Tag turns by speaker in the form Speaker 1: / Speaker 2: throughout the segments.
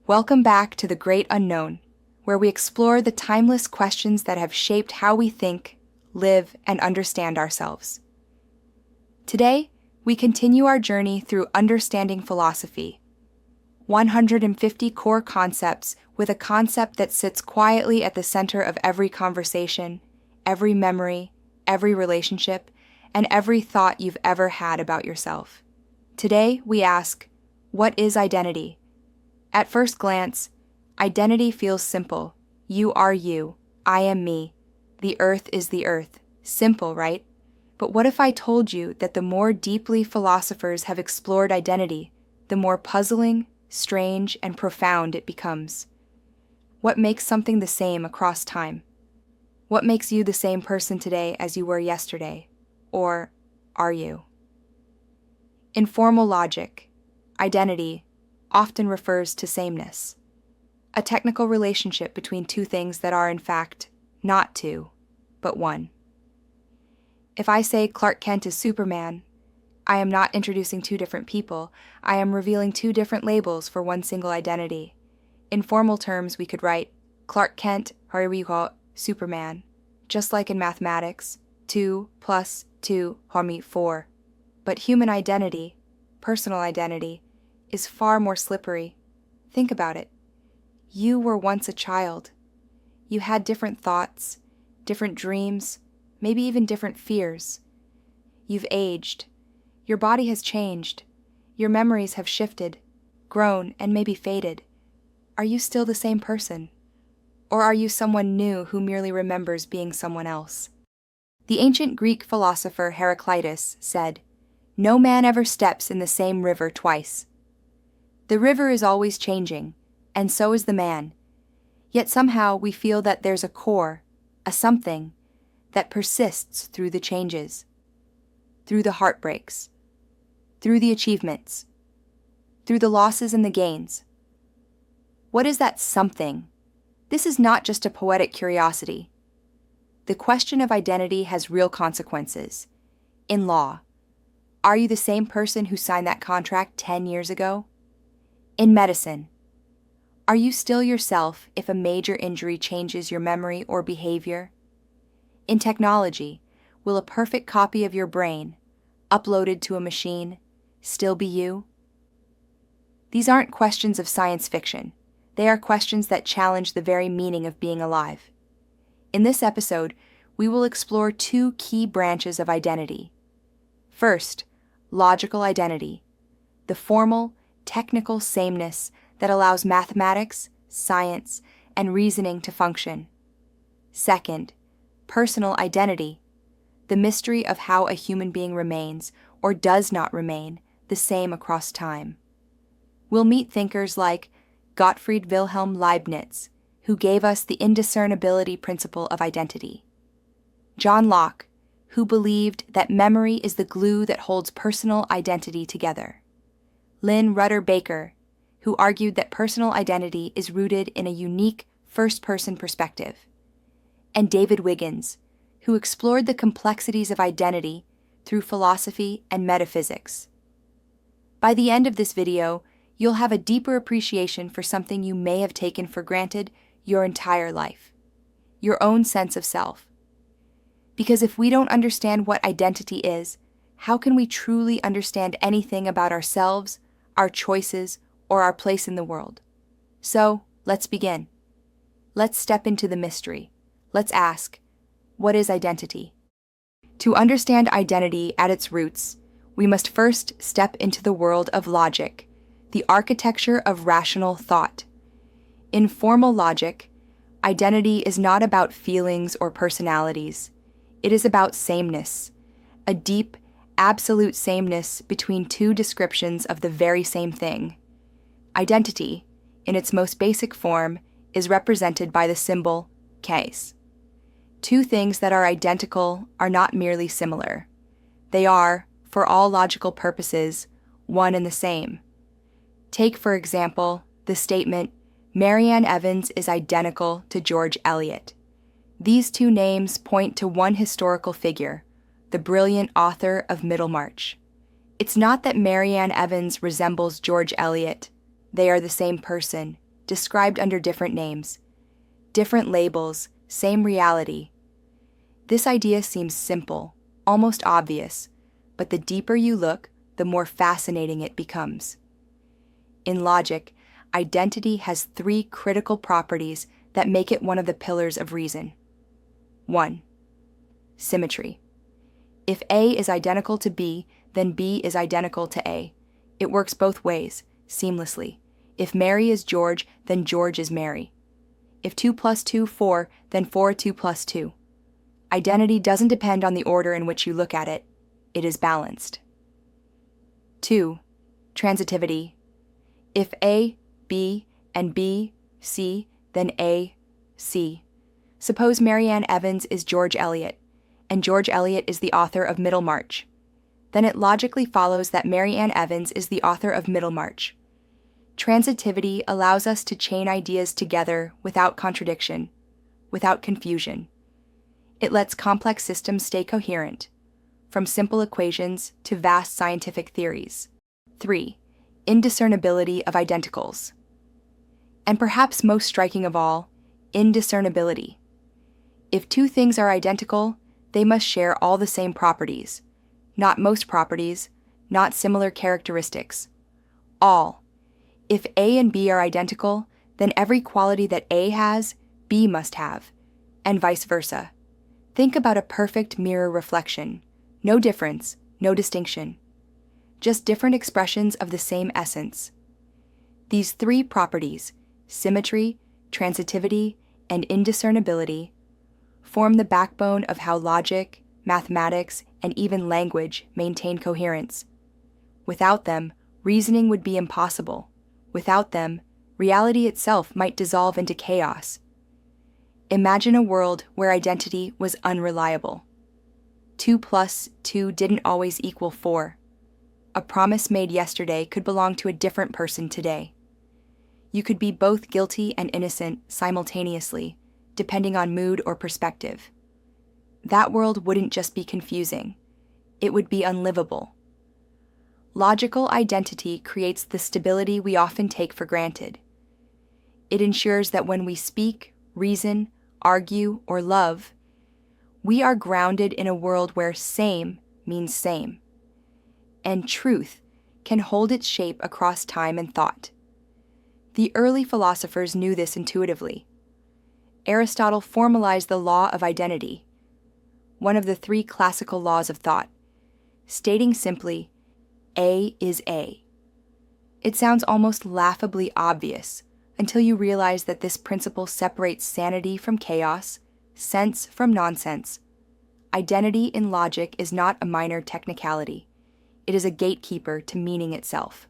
Speaker 1: Welcome back to The Great Unknown, where we explore the timeless questions that have shaped how we think, live, and understand ourselves. Today, we continue our journey through understanding philosophy. 150 core concepts with a concept that sits quietly at the center of every conversation, every memory, every relationship, and every thought you've ever had about yourself. Today, we ask, what is identity? At first glance, identity feels simple. You are you. I am me. The earth is the earth. Simple, right? But what if I told you that the more deeply philosophers have explored identity, the more puzzling, strange, and profound it becomes? What makes something the same across time? What makes you the same person today as you were yesterday? Or are you? In formal logic, identity often refers to sameness, a technical relationship between two things that are in fact not two, but one. If I say Clark Kent is Superman, I am not introducing two different people, I am revealing two different labels for one single identity. In formal terms, we could write Clark Kent, or we call it Superman, just like in mathematics, 2 plus 2 homie 4. But human identity, personal identity, is far more slippery. Think about it. You were once a child. You had different thoughts, different dreams, maybe even different fears. You've aged. Your body has changed. Your memories have shifted, grown, and maybe faded. Are you still the same person? Or are you someone new who merely remembers being someone else? The ancient Greek philosopher Heraclitus said, "No man ever steps in the same river twice." The river is always changing, and so is the man. Yet somehow we feel that there's a core, a something, that persists through the changes, through the heartbreaks, through the achievements, through the losses and the gains. What is that something? This is not just a poetic curiosity. The question of identity has real consequences. In law, are you the same person who signed that contract 10 years ago? In medicine, are you still yourself if a major injury changes your memory or behavior? In technology, will a perfect copy of your brain, uploaded to a machine, still be you? These aren't questions of science fiction. They are questions that challenge the very meaning of being alive. In this episode, we will explore two key branches of identity. First, logical identity, the formal, technical sameness that allows mathematics, science, and reasoning to function. Second, personal identity, the mystery of how a human being remains, or does not remain, the same across time. We'll meet thinkers like Gottfried Wilhelm Leibniz, who gave us the indiscernibility principle of identity. John Locke, who believed that memory is the glue that holds personal identity together. Lynne Rudder Baker, who argued that personal identity is rooted in a unique first-person perspective. And David Wiggins, who explored the complexities of identity through philosophy and metaphysics. By the end of this video, you'll have a deeper appreciation for something you may have taken for granted your entire life, your own sense of self. Because if we don't understand what identity is, how can we truly understand anything about ourselves, our choices, or our place in the world? So, let's begin. Let's step into the mystery. Let's ask, what is identity? To understand identity at its roots, we must first step into the world of logic, the architecture of rational thought. In formal logic, identity is not about feelings or personalities. It is about sameness, a deep, absolute sameness between two descriptions of the very same thing. Identity, in its most basic form, is represented by the symbol case. Two things that are identical are not merely similar. They are, for all logical purposes, one and the same. Take, for example, the statement, Marianne Evans is identical to George Eliot. These two names point to one historical figure, the brilliant author of Middlemarch. It's not that Marianne Evans resembles George Eliot. They are the same person, described under different names. Different labels, same reality. This idea seems simple, almost obvious, but the deeper you look, the more fascinating it becomes. In logic, identity has three critical properties that make it one of the pillars of reason. 1. Symmetry. If A is identical to B, then B is identical to A. It works both ways, seamlessly. If Mary is George, then George is Mary. If 2 plus 2, 4, then 4, 2 plus 2. Identity doesn't depend on the order in which you look at it. It is balanced. 2. Transitivity. If A, B, and B, C, then A, C. Suppose Mary Ann Evans is George Eliot, and George Eliot is the author of Middlemarch. Then it logically follows that Mary Ann Evans is the author of Middlemarch. Transitivity allows us to chain ideas together without contradiction, without confusion. It lets complex systems stay coherent, from simple equations to vast scientific theories. 3. Indiscernibility of identicals. And perhaps most striking of all, indiscernibility. If two things are identical, they must share all the same properties, not most properties, not similar characteristics. All. If A and B are identical, then every quality that A has, B must have, and vice versa. Think about a perfect mirror reflection. No difference, no distinction. Just different expressions of the same essence. These three properties, symmetry, transitivity, and indiscernibility, form the backbone of how logic, mathematics, and even language maintain coherence. Without them, reasoning would be impossible. Without them, reality itself might dissolve into chaos. Imagine a world where identity was unreliable. 2 plus 2 didn't always equal 4. A promise made yesterday could belong to a different person today. You could be both guilty and innocent simultaneously, depending on mood or perspective. That world wouldn't just be confusing. It would be unlivable. Logical identity creates the stability we often take for granted. It ensures that when we speak, reason, argue, or love, we are grounded in a world where same means same, and truth can hold its shape across time and thought. The early philosophers knew this intuitively. Aristotle formalized the law of identity, one of the three classical laws of thought, stating simply, A is A. It sounds almost laughably obvious until you realize that this principle separates sanity from chaos, sense from nonsense. Identity in logic is not a minor technicality. It is a gatekeeper to meaning itself.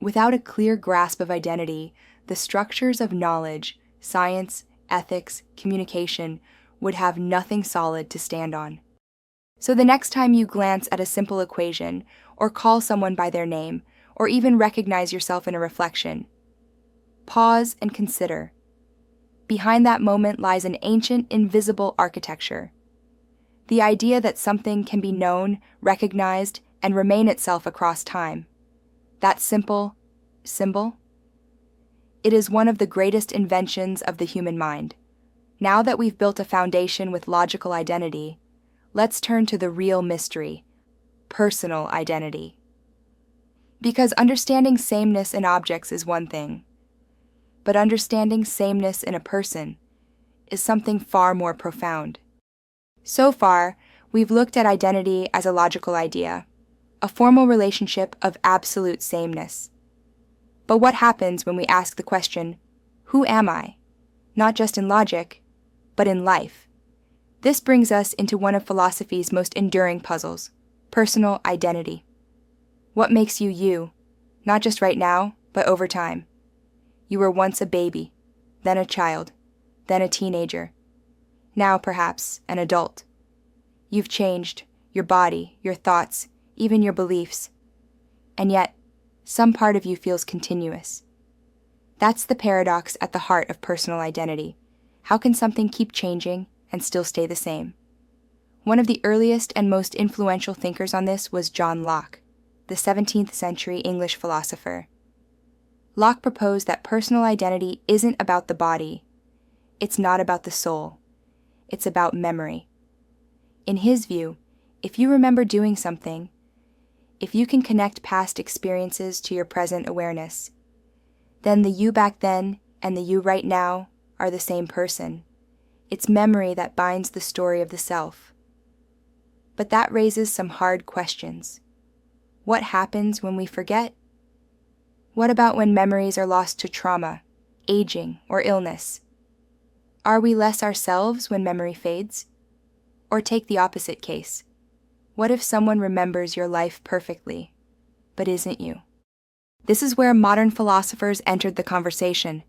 Speaker 1: Without a clear grasp of identity, the structures of knowledge, science, ethics, communication would have nothing solid to stand on. So the next time you glance at a simple equation, or call someone by their name, or even recognize yourself in a reflection, pause and consider. Behind that moment lies an ancient, invisible architecture. The idea that something can be known, recognized, and remain itself across time. That simple symbol? It is one of the greatest inventions of the human mind. Now that we've built a foundation with logical identity, let's turn to the real mystery, personal identity. Because understanding sameness in objects is one thing, but understanding sameness in a person is something far more profound. So far, we've looked at identity as a logical idea, a formal relationship of absolute sameness. But what happens when we ask the question, who am I? Not just in logic, but in life. This brings us into one of philosophy's most enduring puzzles, personal identity. What makes you you, not just right now, but over time? You were once a baby, then a child, then a teenager, now perhaps an adult. You've changed, your body, your thoughts, even your beliefs. And yet, some part of you feels continuous. That's the paradox at the heart of personal identity. How can something keep changing and still stay the same? One of the earliest and most influential thinkers on this was John Locke, the 17th century English philosopher. Locke proposed that personal identity isn't about the body. It's not about the soul. It's about memory. In his view, if you remember doing something, if you can connect past experiences to your present awareness, then the you back then and the you right now are the same person. It's memory that binds the story of the self. But that raises some hard questions. What happens when we forget? What about when memories are lost to trauma, aging, or illness? Are we less ourselves when memory fades? Or take the opposite case. What if someone remembers your life perfectly, but isn't you? This is where modern philosophers entered the conversation,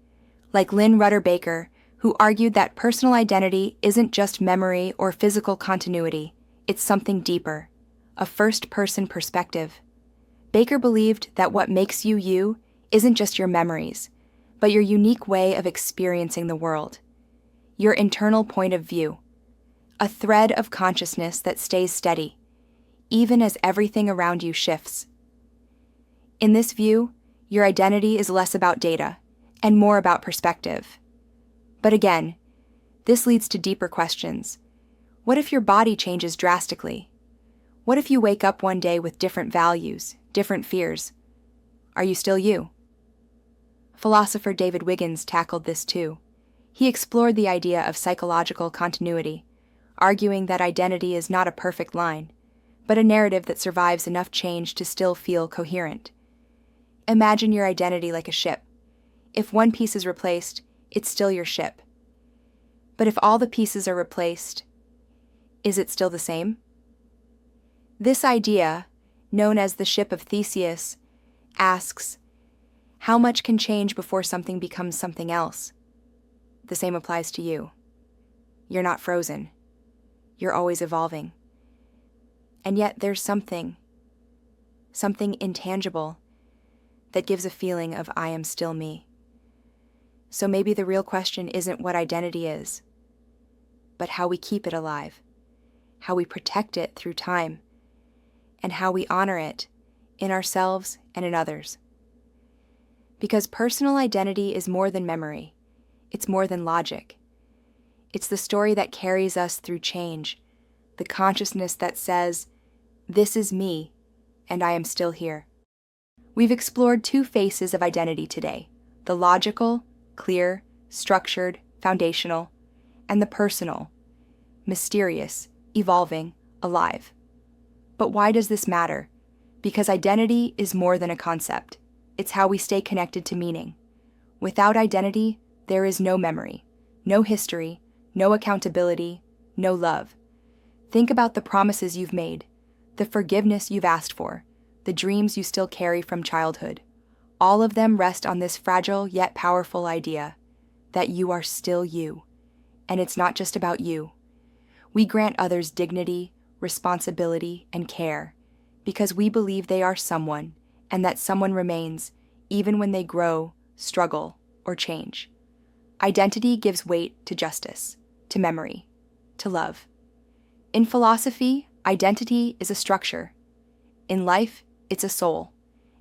Speaker 1: like Lynne Rudder Baker, who argued that personal identity isn't just memory or physical continuity, it's something deeper, a first-person perspective. Baker believed that what makes you you isn't just your memories, but your unique way of experiencing the world, your internal point of view, a thread of consciousness that stays steady, even as everything around you shifts. In this view, your identity is less about data and more about perspective. But again, this leads to deeper questions. What if your body changes drastically? What if you wake up one day with different values, different fears? Are you still you? Philosopher David Wiggins tackled this too. He explored the idea of psychological continuity, arguing that identity is not a perfect line, but a narrative that survives enough change to still feel coherent. Imagine your identity like a ship. If one piece is replaced, it's still your ship. But if all the pieces are replaced, is it still the same? This idea, known as the ship of Theseus, asks, how much can change before something becomes something else? The same applies to you. You're not frozen. You're always evolving. And yet there's something intangible, that gives a feeling of I am still me. So maybe the real question isn't what identity is, but how we keep it alive, how we protect it through time, and how we honor it in ourselves and in others. Because personal identity is more than memory. It's more than logic. It's the story that carries us through change, the consciousness that says, this is me, and I am still here. We've explored two faces of identity today, the logical, clear, structured, foundational, and the personal, mysterious, evolving, alive. But why does this matter? Because identity is more than a concept. It's how we stay connected to meaning. Without identity, there is no memory, no history, no accountability, no love. Think about the promises you've made, the forgiveness you've asked for, the dreams you still carry from childhood. All of them rest on this fragile yet powerful idea that you are still you, and it's not just about you. We grant others dignity, responsibility, and care because we believe they are someone and that someone remains even when they grow, struggle, or change. Identity gives weight to justice, to memory, to love. In philosophy, identity is a structure. In life, it's a soul.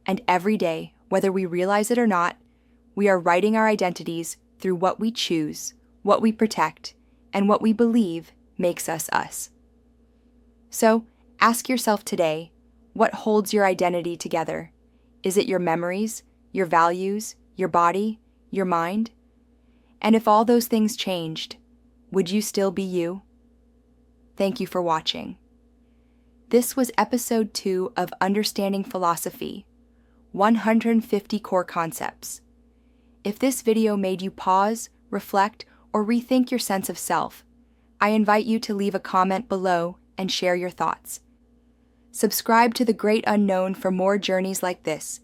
Speaker 1: And every day, whether we realize it or not, we are writing our identities through what we choose, what we protect, and what we believe makes us us. So, ask yourself today, what holds your identity together? Is it your memories, your values, your body, your mind? And if all those things changed, would you still be you? Thank you for watching. This was episode 2 of Understanding Philosophy, 150 Core Concepts. If this video made you pause, reflect, or rethink your sense of self, I invite you to leave a comment below and share your thoughts. Subscribe to The Great Unknown for more journeys like this,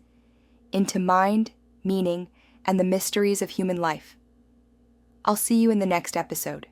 Speaker 1: into mind, meaning, and the mysteries of human life. I'll see you in the next episode.